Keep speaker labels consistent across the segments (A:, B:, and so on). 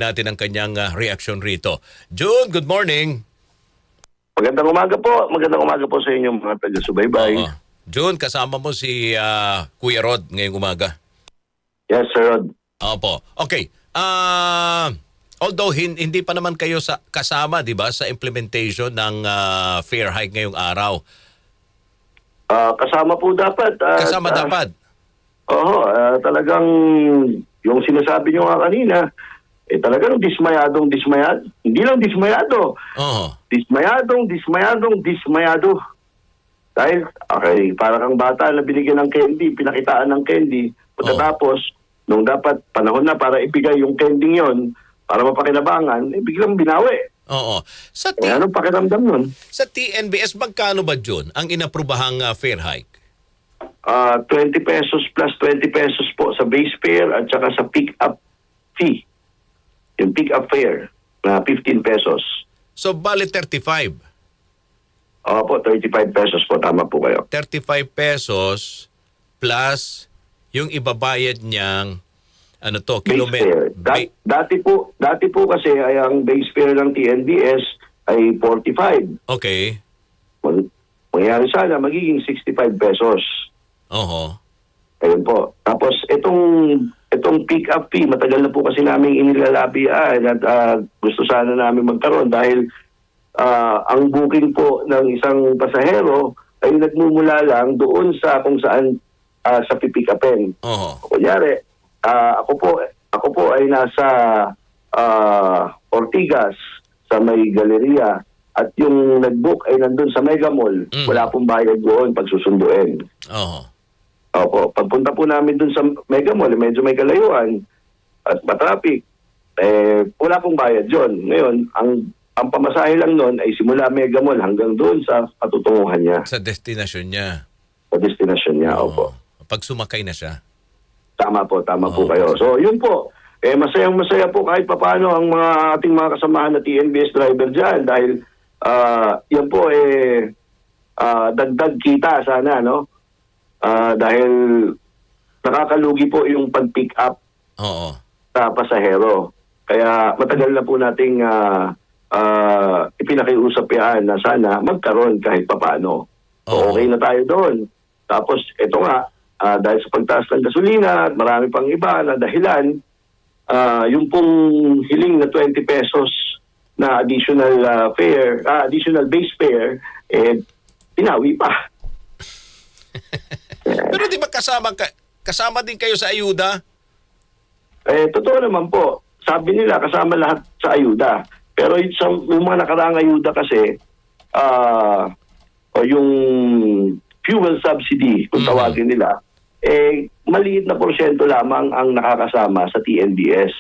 A: natin ang kanyang reaction rito. June, good morning.
B: Magandang umaga po. Magandang umaga po sa inyong mga taga-subaybay.
A: Oo. June, kasama mo si Kuya Rod ngayong umaga.
B: Yes, Sir Rod.
A: Opo. Okay. Although hindi pa naman kayo kasama, di ba, sa implementation ng fare hike ngayong araw.
B: Kasama po dapat.
A: Kasama dapat.
B: Oo. Talagang yung sinasabi nyo nga kanina, talagang dismayado. Hindi lang dismayado.
A: Oo.
B: Dismayado. Dahil, okay, para kang bata na binigyan ng candy, pinakitaan ng candy. Pagkatapos, nung dapat panahon na para ibigay yung candy yon para mapakinabangan, biglang binawi.
A: Oo.
B: Anong pakiramdam nun?
A: Sa TNBS, magkano ba, June, ang inaprubahang fare hike?
B: 20 pesos plus 20 pesos po sa base fare at saka sa pick-up fee. Yung pick-up fare na 15 pesos.
A: So, bali 35.
B: Opo, 35 pesos po. Tama po kayo.
A: 35 pesos plus yung ibabayad niyang
B: Base
A: kilometer.
B: fare. Dati po kasi ay ang base fare ng TNBS ay 45.
A: Okay.
B: Mangyari sana magiging 65 pesos.
A: Oho.
B: Ayun po. Tapos itong pick-up fee, matagal na po kasi namin inilalabian at gusto sana namin magkaroon dahil ang booking po ng isang pasahero ay nagmumula lang doon sa kung saan sa pipick-upin.
A: Oho.
B: Kunyari, ako po ay nasa Ortigas sa may galeria at yung nag-book ay nandun sa Mega Mall. Wala pong bayad doon pag susunduin.
A: Oho.
B: Opo, pagpunta po namin dun sa Mega Mall, medyo may kalayuan at matraffic, wala pong bayad yon. Ngayon, ang pamasahe lang nun ay simula Mega Mall hanggang doon sa patutunguhan niya.
A: Sa destinasyon niya.
B: Sa destination niya,
A: Oo.
B: opo.
A: Pag sumakay na siya.
B: Tama po kayo. So, yun po. Masayang-masaya po kahit papaano ang mga ating mga kasamahan na TNBS driver dyan dahil yan po dagdag kita sana, no? Dahil nakakalugi po yung pag-pick up
A: Oo.
B: sa pasahero. Kaya matagal na po nating ipinakiusap yan na sana magkaroon kahit papaano. So, okay na tayo doon. Tapos ito nga, dahil sa pagtaas ng gasolina at marami pang iba na dahilan, yung pong hiling na 20 pesos na additional fare, additional base fare, pinawi pa.
A: Pero di ba kasama din kayo sa ayuda?
B: Totoo naman po. Sabi nila kasama lahat sa ayuda. Pero yung mga nakaraang ayuda kasi, o yung fuel subsidy, kung tawagin nila, maliit na porsyento lamang ang nakakasama sa TNBS.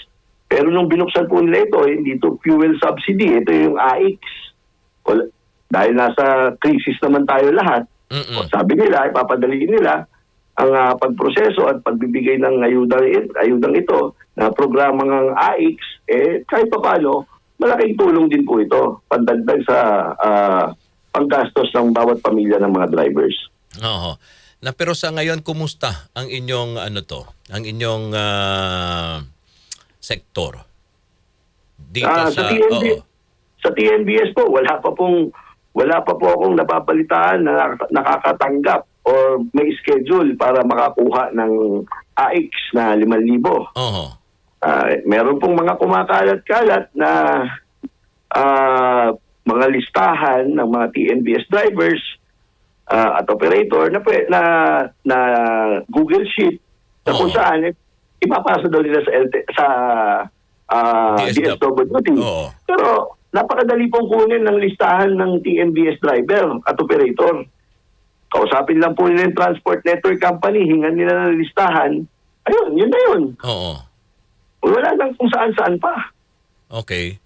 B: Pero nung binuksan po nila ito, hindi ito fuel subsidy, ito yung AIX. Dahil nasa crisis naman tayo lahat, sabi nila, ipapadaliin nila ang pagproseso at pagbibigay ng ayudang ito na programa ng AIX, kahit pa paano, malaking tulong din po ito, pandagdag sa panggastos ng bawat pamilya ng mga drivers.
A: Oo. Pero sa ngayon, kumusta ang inyong ang inyong sektor? Dito
B: sa TNBS po, wala pa po akong napapalitaan na nakakatanggap or may schedule para makakuha ng AIX na 5,000.
A: Oo.
B: Meron pong mga kumakalat-kalat na mga listahan ng mga TNBS drivers at operator na Google Sheet na kung saan ipapasa daw nila sa DSWD. Pero napakadali pong kunin ng listahan ng TNBS driver at operator. Kausapin lang po nila yung Transport Network Company, hingan nila ng listahan. Ayun, yun na yun.
A: Oo.
B: Wala lang kung saan-saan pa.
A: Okay.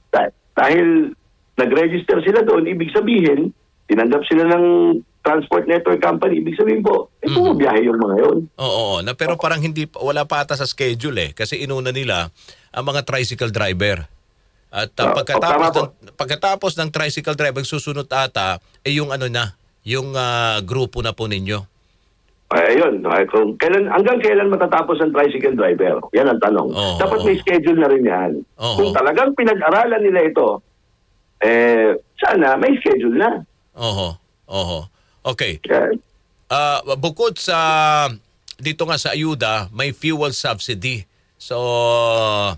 B: Dahil nag-register sila doon, ibig sabihin, tinanggap sila ng Transport Network Company, ibig sabihin po, bumabiyahe yung mga yun.
A: Oo. Pero parang wala pa ata sa schedule kasi inuna nila ang mga tricycle driver. At pagkatapos ng tricycle driver, susunod ata yung yung grupo na po ninyo.
B: Ayun, kung hanggang kailan matatapos ang tricycle driver? Yan ang tanong.
A: Oo,
B: Dapat
A: oo.
B: may schedule na rin yan.
A: Oo.
B: Kung talagang pinag-aralan nila ito, sana may schedule na.
A: Oho. Oho. Okay.
B: Okay?
A: Bukod sa dito nga sa ayuda, may fuel subsidy. So,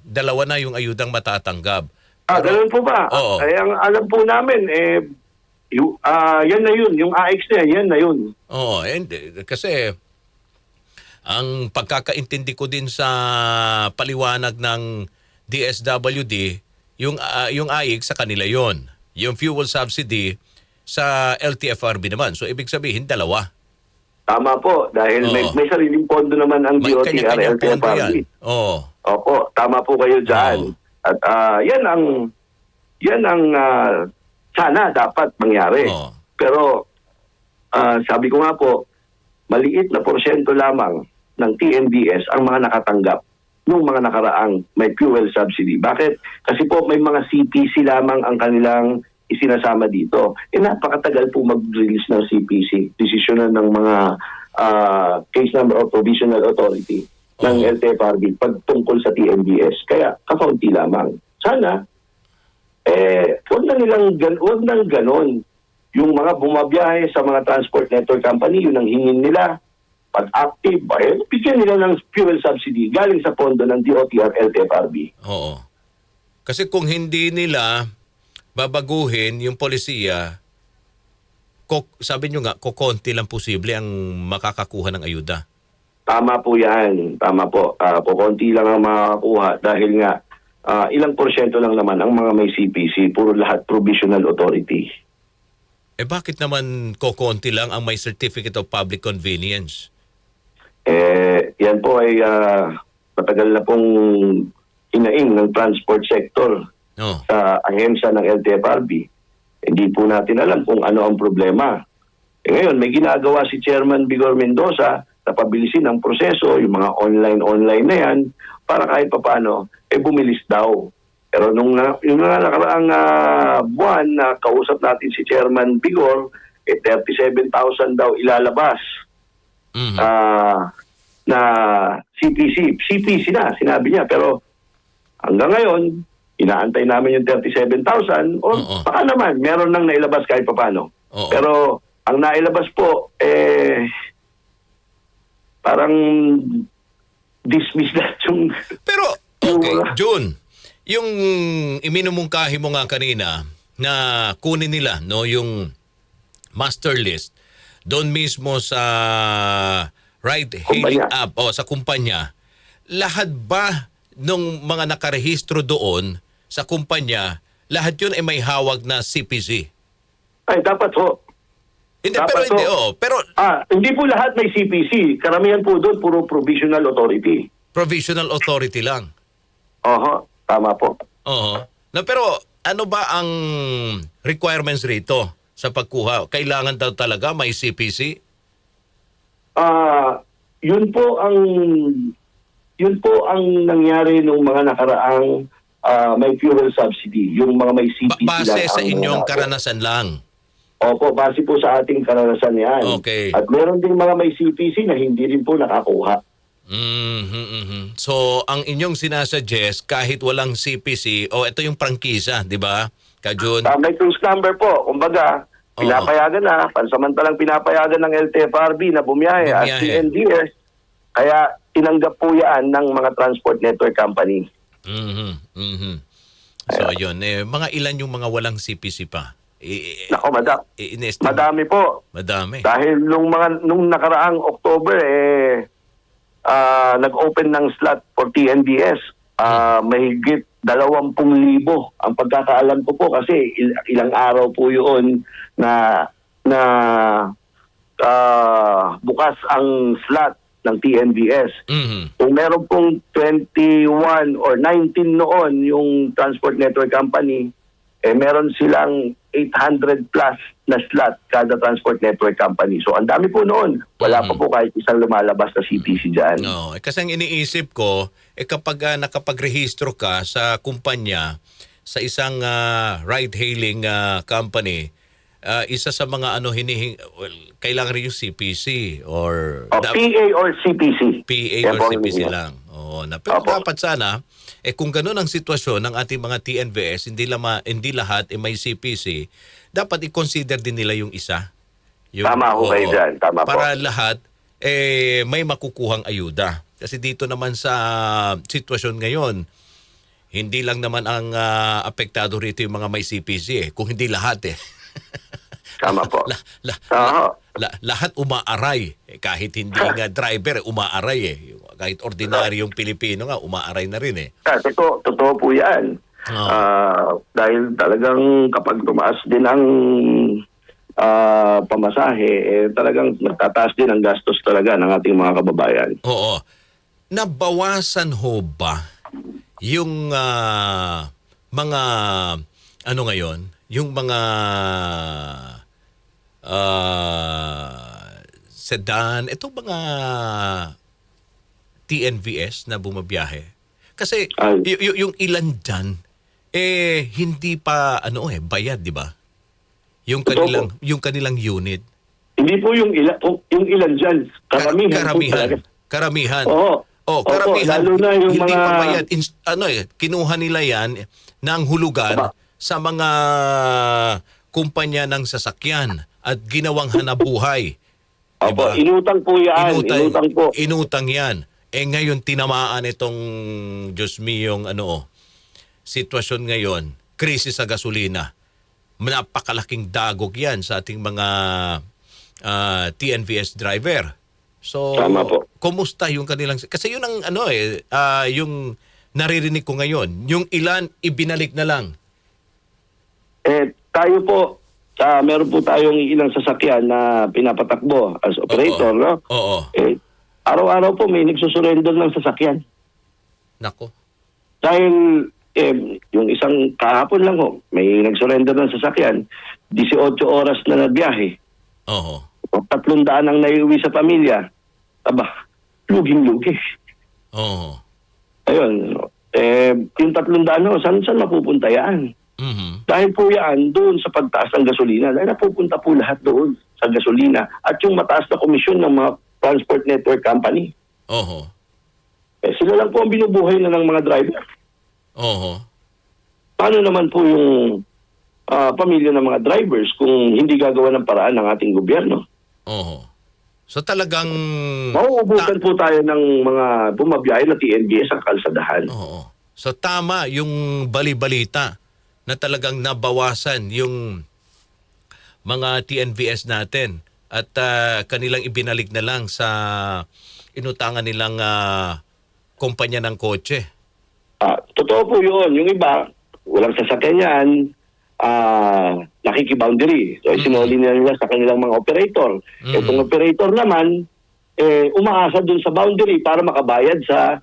A: dalawa na yung ayudang matatanggap.
B: Ganun po ba?
A: Oo.
B: Ang alam po namin, yan na yun. Yung AX na yan na yun.
A: Oo, and kasi ang pagkakaintindi ko din sa paliwanag ng DSWD, yung AIC sa kanila yon. Yung fuel subsidy sa LTFRB naman. So ibig sabihin dalawa.
B: Tama po. Dahil
A: Oo.
B: may sariling pondo naman ang
A: May
B: DOTR,
A: kanya-kanyang pondo yan.
B: LTFRB.
A: Oo.
B: Opo, tama po kayo dyan.
A: Oo.
B: At yan ang sana dapat mangyari.
A: Oo.
B: Pero sabi ko nga po, maliit na porsyento lamang ng TNBS ang mga nakatanggap nung mga nakaraang may fuel subsidy. Bakit? Kasi po may mga CPC lamang ang kanilang isinasama dito. Napakatagal po mag-release ng CPC, desisyonan ng mga case number of provisional authority ng LTFRB pagtungkol sa TNBS. Kaya kakaunti lamang. Sana, wag nang ganon. Yung mga bumabiyahe sa mga transport network company, yun ang hingin nila. Pag active, bigyan nila ng fuel subsidy galing sa pondo ng DOTR LTFRB.
A: Oo. Kasi kung hindi nila babaguhin yung polisiya, sabi nyo nga, kukonti lang posible ang makakakuha ng ayuda.
B: Tama po yan. Tama po. Kukunti lang ang makakakuha dahil nga ilang porsyento lang naman ang mga may CPC, puro lahat provisional authority.
A: Bakit naman kukonti lang ang may Certificate of Public Convenience?
B: Yan po ay matagal na pong hinaing ng transport sector
A: Oh.
B: sa ahensya ng LTFRB. Hindi po natin alam kung ano ang problema. Ngayon, may ginagawa si Chairman Vigor Mendoza na pabilisin ang proseso, yung mga online na yan, para kahit papano, bumilis daw. Pero yung mga nakaraang buwan na kausap natin si Chairman Vigor, 37,000 daw ilalabas
A: Mhm.
B: na CPC. CPC na, sinabi niya. Pero hanggang ngayon, inaantay namin yung 37,000 o
A: Oo.
B: baka naman, meron nang nailabas kahit papano.
A: Oo.
B: Pero ang nailabas po, parang dismiss lahat yung...
A: Pero, okay, June, yung iminumungkahi mo nga kanina na kunin nila no yung master list doon mismo sa ride-hailing
B: Kumpanya.
A: app o sa kumpanya, lahat ba nung mga nakarehistro doon sa kumpanya, lahat yun ay may hawag na CPC?
B: Ay, dapat ho.
A: Hindi,
B: Dapat
A: pero hindi,
B: ho.
A: pero
B: Hindi po lahat may CPC. Karamihan po doon, puro provisional authority.
A: provisional authority lang.
B: Oho, tama po.
A: Oo. Pero ano ba ang requirements rito sa pagkuha? Kailangan daw talaga may CPC?
B: Yun po ang nangyari nung mga nakaraang may fuel subsidy. Yung mga may CPC
A: Base
B: lang
A: sa
B: ang
A: inyong
B: mga-
A: karanasan lang.
B: Opo, base po sa ating karanasan yan.
A: Okay.
B: At meron din mga may CPC na hindi rin po nakakuha.
A: So, ang inyong sinasuggest, kahit walang CPC, ito yung prangkisa, di ba, Kajun?
B: May cruise number po. Kumbaga, pinapayagan na, pansamantalang pinapayagan ng LTFRB na bumiyahe at
A: Bumiyahe.
B: TNDS. Kaya tinanggap po yan ng mga transport network company.
A: So, yun. Mga ilan yung mga walang CPC pa?
B: Nako, madami po.
A: Madami.
B: Dahil nung nakaraang October, nag-open ng slot for TNBS. Mahigit 20,000 ang pagkakaalam ko po kasi ilang araw po yun na bukas ang slot ng TNBS. Kung meron pong 21 or 19 noon yung transport network company, meron silang 800 plus na slot kada transport network company. So ang dami po noon. Wala pa po kahit isang lumalabas na CPC dyan.
A: No, kasi ang iniisip ko, kapag nakapagrehistro ka sa kumpanya, sa isang ride-hailing company, isa sa mga ano kailangan rin yung CPC or
B: PA or CPC.
A: PA
B: Yan
A: or
B: po ang
A: CPC
B: hinihingi.
A: lang. Oo, pero
B: Opo.
A: dapat sana kung gano'n ang sitwasyon ng ating mga TNVS, hindi lahat may CPC, dapat i-consider din nila yung isa.
B: Tama ho kayo dyan. Tama po.
A: para lahat may makukuhang ayuda. Kasi dito naman sa sitwasyon ngayon, hindi lang naman ang apektado rito yung mga may CPC kung hindi lahat
B: Tama po. Oo.
A: Lahat umaaray. Kahit hindi nga driver, umaaray Kahit ordinaryong Pilipino nga, umaaray na rin
B: Totoo po yan. Dahil talagang kapag tumaas din ang pamasahe, talagang nagtataas din ang gastos talaga ng ating mga kababayan.
A: Oo. Nabawasan ho ba yung mga ano ngayon, yung mga sedan, itong mga TNVS na bumabiyahe? Kasi yung ilan dyan, hindi pa bayad, di ba? Yung kanilang unit.
B: Hindi po yung ilan dyan.
A: Karamihan.
B: Oo.
A: Karamihan.
B: Lalo na yung
A: hindi
B: mga...
A: pa bayad. Kinuha nila yan ng hulugan sa mga kumpanya ng sasakyan at ginawang hanabuhay.
B: Opo,
A: diba?
B: inutang po yan. Inutang po.
A: Inutang yan. Ngayon tinamaan itong Diyos miyong sitwasyon ngayon, krisis sa gasolina. Napakalaking dagok yan sa ating mga TNVS driver. So,
B: tama po.
A: kumusta yung kanilang... Kasi yun ang yung naririnig ko ngayon. Yung ilan, ibinalik na lang.
B: Tayo po, meron po tayong ilang sasakyan na pinapatakbo as operator, no?
A: Oo.
B: Araw-araw po may nagsusurrender ng sasakyan.
A: Nako.
B: Dahil yung isang kahapon lang ho, may nagsurrender ng sasakyan, 18 oras na nabiyahe.
A: Oo.
B: 300 ang naiuwi sa pamilya. Aba, luging-lugi.
A: Oo.
B: Ayun. Yung 300 saan mapupunta yan?
A: Mhm.
B: Dahil po yan, doon sa pagtaas ng gasolina, dahil napupunta po lahat doon sa gasolina at yung mataas na komisyon ng mga transport network company.
A: Oo.
B: Sila lang po ang binubuhay na ng mga driver.
A: Oo.
B: Paano naman po yung pamilya ng mga drivers kung hindi gagawa ng paraan ng ating gobyerno?
A: Oo. So talagang...
B: Mauubusan po tayo ng mga bumabiyahe na TNVS sa kalsadahan.
A: Oo. So tama yung bali-balita na talagang nabawasan yung mga TNVS natin at kanilang ibinalik na lang sa inutangan nilang kumpanya ng kotse.
B: Totoo po yun. Yung iba, walang sasakyan yan, nakikiboundary. So, sinuli nila sa kanilang mga operator. Itong operator naman, umaasa dun sa boundary para makabayad sa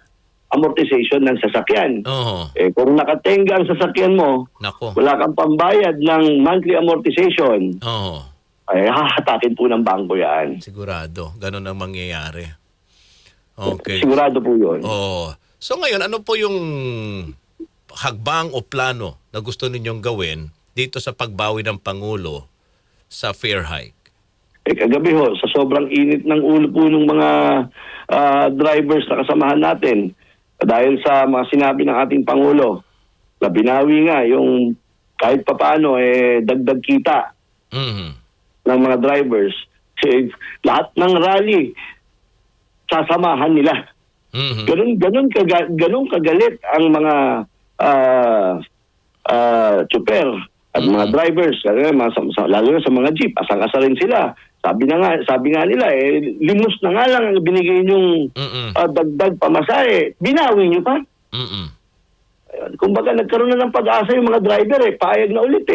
B: amortization ng sasakyan.
A: Oo.
B: Kung nakatenga ang sasakyan mo,
A: Nako.
B: wala kang pambayad ng monthly amortization,
A: Oo.
B: hahatakin po ng bangko yan.
A: Sigurado. Ganun ang mangyayari. Okay.
B: Sigurado po yun.
A: Oo. So ngayon, ano po yung hagbang o plano na gusto ninyong gawin dito sa pagbawi ng Pangulo sa fare hike?
B: Kagabi ho, sa sobrang init ng ulo po ng mga drivers na kasamahan natin, dahil sa mga sinabi ng ating Pangulo, na binawi nga yung kahit papaano dagdag kita ng mga drivers, lahat ng rally sasamahan nila. Ganun kagalit ang mga tsuper at mga drivers, lalo na sa mga jeep, asang-asa rin sila. Sabi nga nila, limos na nga lang ang binigay niyong dagdag pamasahe. Binawi niyo pa? Kumbaga, nagkaroon na ng pag-asa yung mga driver, paayag na ulit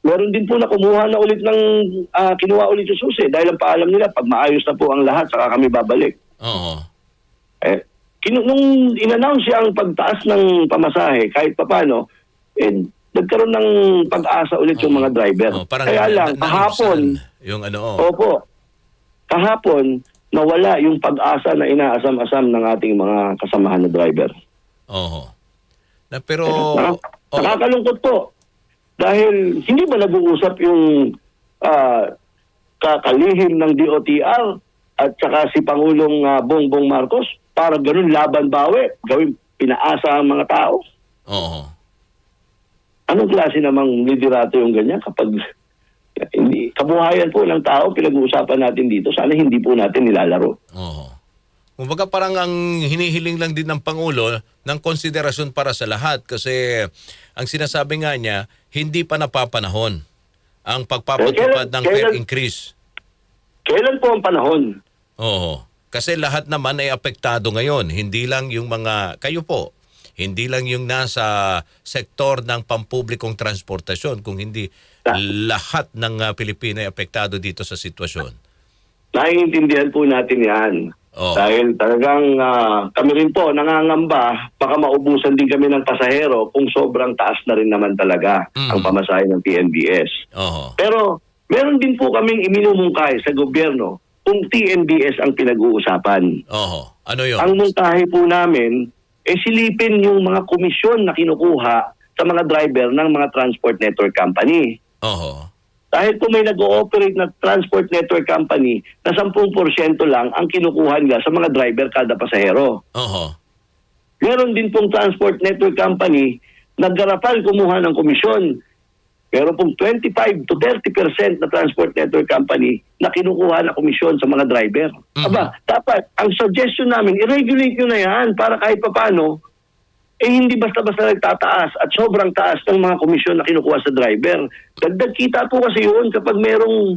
B: meron din po na kumuha na ulit kinuha ulit yung susi dahil ang paalam nila, pag maayos na po ang lahat, saka kami babalik.
A: Oo.
B: Nung in-announce siya ang pagtaas ng pamasahe, kahit papano, nagkaroon ng pag-asa ulit yung mga driver. Kaya lang, kahapon, opo, kahapon, nawala yung pag-asa na inaasam-asam ng ating mga kasamahan na driver.
A: Oo. Pero...
B: Nakakalungkot po. Dahil hindi ba nag-uusap yung kakalihim ng DOTR at saka si Pangulong Bongbong Marcos para ganun laban bawi, gawin pinaasa ang mga tao?
A: Oo.
B: Anong klase namang liderato yung ganyan kapag hindi, kabuhayan po ng tao pinag-uusapan natin dito, sana hindi po natin nilalaro.
A: Oo. Kumbaga parang ang hinihiling lang din ng Pangulo ng konsiderasyon para sa lahat kasi ang sinasabi nga niya, hindi pa napapanahon ang pagpapatupad ng fare increase.
B: Kailan po ang panahon?
A: Oo. Kasi lahat naman ay apektado ngayon. Hindi lang yung mga, kayo po, hindi lang yung nasa sektor ng pampublikong transportasyon, kung hindi lahat ng Pilipino ay apektado dito sa sitwasyon.
B: Naiintindihan po natin yan.
A: Oh.
B: Dahil talagang kami rin po nangangamba, baka maubusan din kami ng pasahero kung sobrang taas na rin naman talaga ang pamasahe ng TNBS.
A: Oo.
B: Pero meron din po kaming iminumungkahi sa gobyerno kung TNBS ang pinag-uusapan.
A: Oo. Ano yun?
B: Ang mungkahi po namin, silipin yung mga komisyon na kinukuha sa mga driver ng mga transport network company.
A: Oo.
B: Dahil kung may nag-ooperate na transport network company na 10% lang ang kinukuha nila sa mga driver kada pasahero.
A: Oo.
B: Meron din pong transport network company na garapan kumuha ng komisyon. Meron pong 25 to 30% na transport network company na kinukuha na komisyon sa mga driver. Aba, dapat, ang suggestion namin, i-regulate nyo na yan para kahit papano, hindi basta-basta nagtataas at sobrang taas ng mga komisyon na kinukuha sa driver. Dagdag kita po kasi yun kapag merong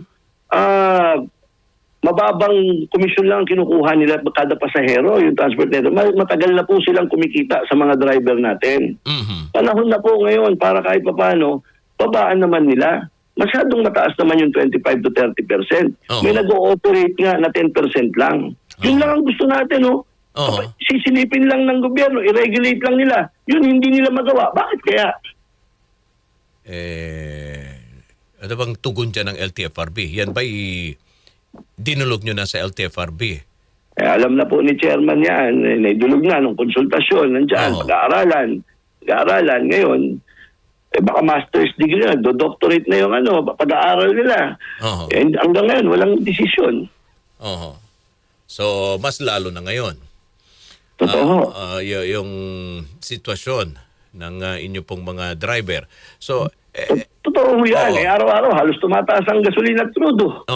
B: mababang komisyon lang kinukuha nila kada pasahero, yung transport network. Matagal na po silang kumikita sa mga driver natin. Panahon na po ngayon para kahit papano, babaan naman nila. Masyadong mataas naman yung 25 to 30%. May nag-ooperate nga na 10% lang. Yun lang ang gusto natin, no? Sisilipin lang ng gobyerno, i-regulate lang nila. Yun hindi nila magawa. Bakit kaya? Eh,
A: ano bang tugon dyan ng LTFRB? Yan ba dinulog nyo na sa LTFRB?
B: Alam na po ni Chairman yan. Naidulog na nung konsultasyon. Nandiyan, pag-aaralan. Pag-aaralan. Ngayon, baka master's degree na, doctorate na yung pag-aaral nila. Hanggang ngayon, walang desisyon.
A: So, mas lalo na ngayon.
B: Totoo.
A: Yung sitwasyon ng inyo pong mga driver. So,
B: totoo yan. Araw-araw halos tumataas ang gasolina at crudo.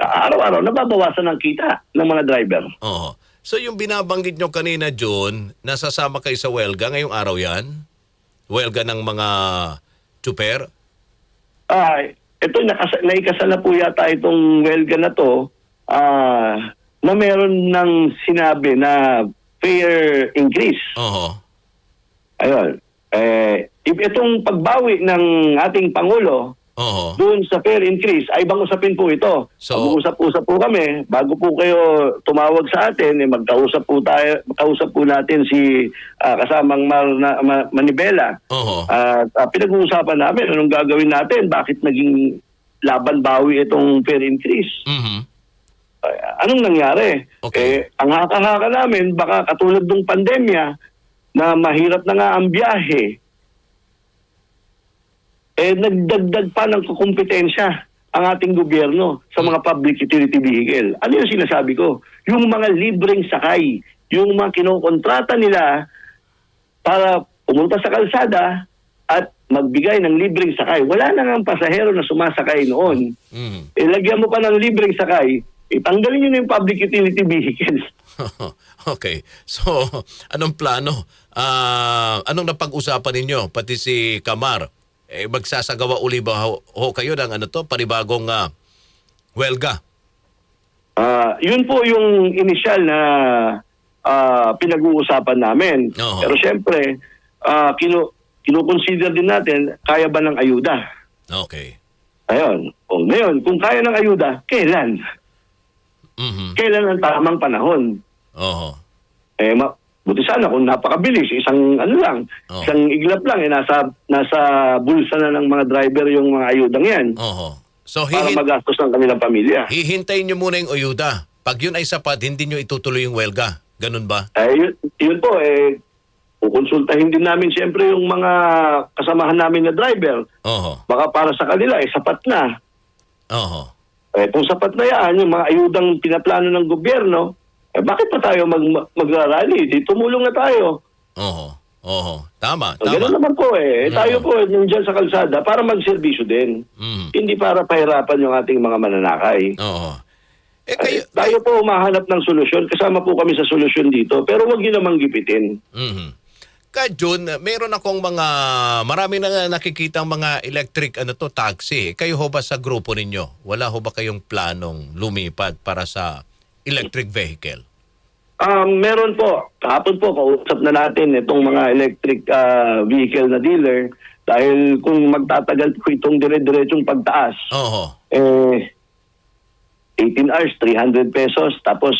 B: Araw-araw nababawasan ang kita ng mga driver.
A: So, yung binabanggit nyo kanina, John, nasasama kayo sa welga ngayong araw yan? Welga ng mga tsuper?
B: Ito, naikasal na po yata itong welga na to. Na meron ng sinabi na fare increase. Ayun. Itong pagbawi ng ating Pangulo doon sa fare increase, ay ibang usapin po ito.
A: So,
B: mag-usap-usap po kami. Bago po kayo tumawag sa atin, magkausap po natin si kasamang Manibela. Pinag-uusapan namin anong gagawin natin, bakit naging laban bawi itong fare increase. Anong nangyari? Ang haka-haka namin, baka katulad ng pandemya, na mahirap na nga ang biyahe, nagdagdag pa ng kukumpetensya ang ating gobyerno sa mga public utility vehicle. Ano yung sinasabi ko? Yung mga libreng sakay, yung mga kinokontrata nila para pumunta sa kalsada at magbigay ng libreng sakay. Wala na nga ang pasahero na sumasakay noon. Lagyan mo pa ng libreng sakay, tanggalin nyo na yung public utility vehicles.
A: Okay. So, anong plano? Anong napag-usapan ninyo? Pati si Kamar, magsasagawa uli ba kayo ng panibagong welga?
B: Yun po yung initial na pinag-uusapan namin. Pero syempre, kinukonsider din natin, kaya ba ng ayuda?
A: Okay.
B: Ayun. Ngayon, kung kaya ng ayuda, kailan? Kailan ang tamang panahon? Buti sana kung napakabilis, isang isang iglap lang, nasa bulsa na ng mga driver yung mga ayudang yan.
A: So,
B: para magastos ng kanilang pamilya.
A: Hihintayin nyo muna yung ayuda. Pag yun ay sapat, hindi nyo itutuloy yung welga. Ganun ba?
B: Yun po, kukonsultahin din namin siyempre yung mga kasamahan namin na driver.
A: Oho.
B: Baka para sa kanila, sapat na.
A: Oho.
B: Kung sapat na yan, yung mga ayudang pinaplano ng gobyerno, bakit pa tayo magrarally? Di tumulong na tayo.
A: Oho. Oho. Tama.
B: Ganoon naman po Tayo po nandiyan sa kalsada para magserbisyo din. Hindi para pahirapan yung ating mga mananakay.
A: Oho.
B: Tayo po umahanap ng solusyon. Kasama po kami sa solusyon dito. Pero wag niyo namang gipitin.
A: Jun, meron akong marami na nakikita mga electric taxi. Kayo ho ba sa grupo ninyo? Wala ho ba kayong planong lumipad para sa electric vehicle?
B: Meron po. Kahapon po, kausap na natin itong mga electric vehicle na dealer dahil kung magtatagal po itong dire-diretsong pagtaas,
A: Oho.
B: 18 hours, 300 pesos, tapos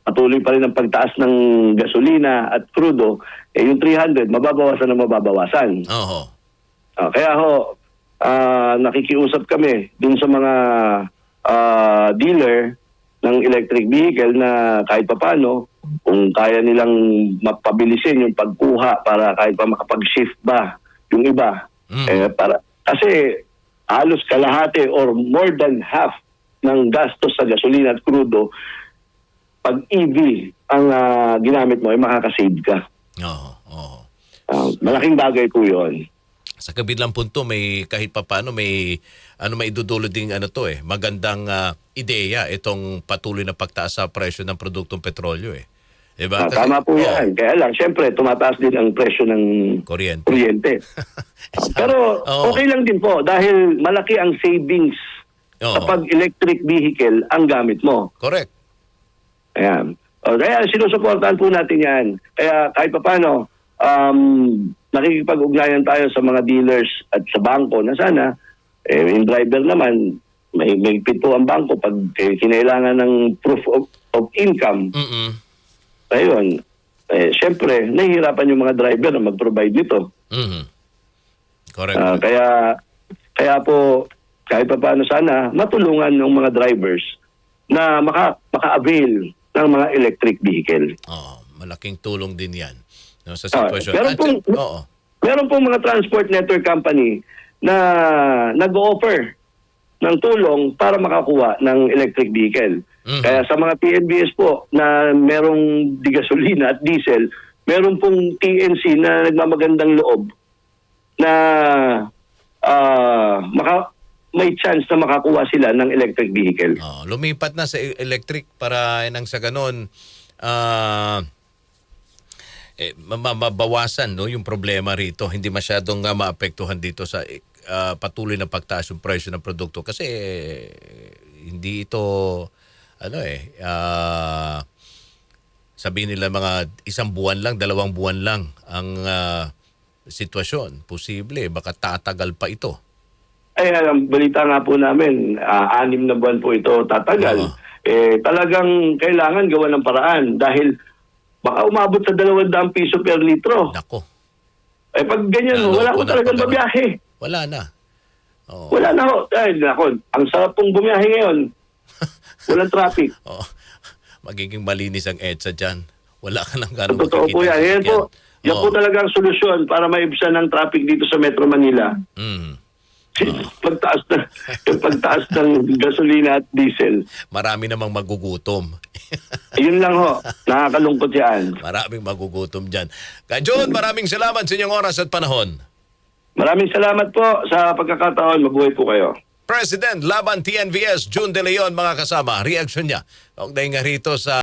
B: patuloy pa rin ang pagtaas ng gasolina at crudo, yung 300, mababawasan na mababawasan.
A: Oho.
B: Kaya nakikiusap kami dun sa mga dealer ng electric vehicle na kahit papano, kung kaya nilang mapabilisin yung pagkuha para kahit pa makapag-shift ba yung iba. Kasi halos kalahati or more than half ng gastos sa gasolina at crudo, pag EV ang ginamit mo, ay makakasave ka.
A: Oo.
B: Malaking bagay po yun.
A: Sa kabilang punto, may kahit papaano may maidudulot ding magandang ideya itong patuloy na pagtaas sa presyo ng produktong petrolyo Diba?
B: Tama po yan. Kaya lang, syempre, tumataas din ang presyo ng kuryente. Pero okay lang din po dahil malaki ang savings kapag electric vehicle ang gamit mo.
A: Correct.
B: Ayan. Kaya sinusuportahan po natin yan. Kaya kahit paano, nakikipag-ugnayan tayo sa mga dealers at sa bangko na sana, yung driver naman, may fit po ang bangko pag kinailangan ng proof of income. Ayun. Siyempre, nahihirapan yung mga driver na mag-provide nito.
A: Correct.
B: Kaya po, kahit pa paano sana, matulungan ng mga drivers na maka-avail ng mga electric vehicle.
A: Malaking tulong din yan sa sitwasyon.
B: Meron pong mga transport network company na nag-offer ng tulong para makakuha ng electric vehicle. Kaya sa mga PNBS po na merong gasolina at diesel, meron pong TNC na nagmamagandang loob na may chance na makakuha sila ng electric vehicle.
A: Lumipat na sa electric para nang sa ganon mabawasan yung problema rito. Hindi masyadong maapektuhan dito sa patuloy na pagtaas yung presyo ng produkto kasi hindi ito sabihin nila mga 1 buwan lang, 2 buwan lang ang sitwasyon. Posible, baka tatagal pa ito.
B: Ang balita nga po namin, 6 na buwan po ito tatagal. Talagang kailangan gawa ng paraan dahil baka umabot sa 200 piso per litro.
A: Nako.
B: Pag ganyan, wala ko talagang babiyahe.
A: Wala na.
B: Wala na ho. Nako, ang sarap pong bumiyahe ngayon. Walang traffic.
A: Magiging malinis ang EDSA dyan. Wala ka nang gano'ng
B: Totoo po yan. Yan po talaga ang solusyon para maibsan ng traffic dito sa Metro Manila. Pagtaas ng gasolina at diesel.
A: Marami namang magugutom.
B: Yun lang ho. Nakakalungkot yan.
A: Maraming magugutom dyan. John, maraming salamat sa inyong oras at panahon.
B: Maraming salamat po sa pagkakataon. Mabuhay po kayo.
A: President Laban TNVS, June De Leon, mga kasama. Reaksyon niya. Huwag na nga rito sa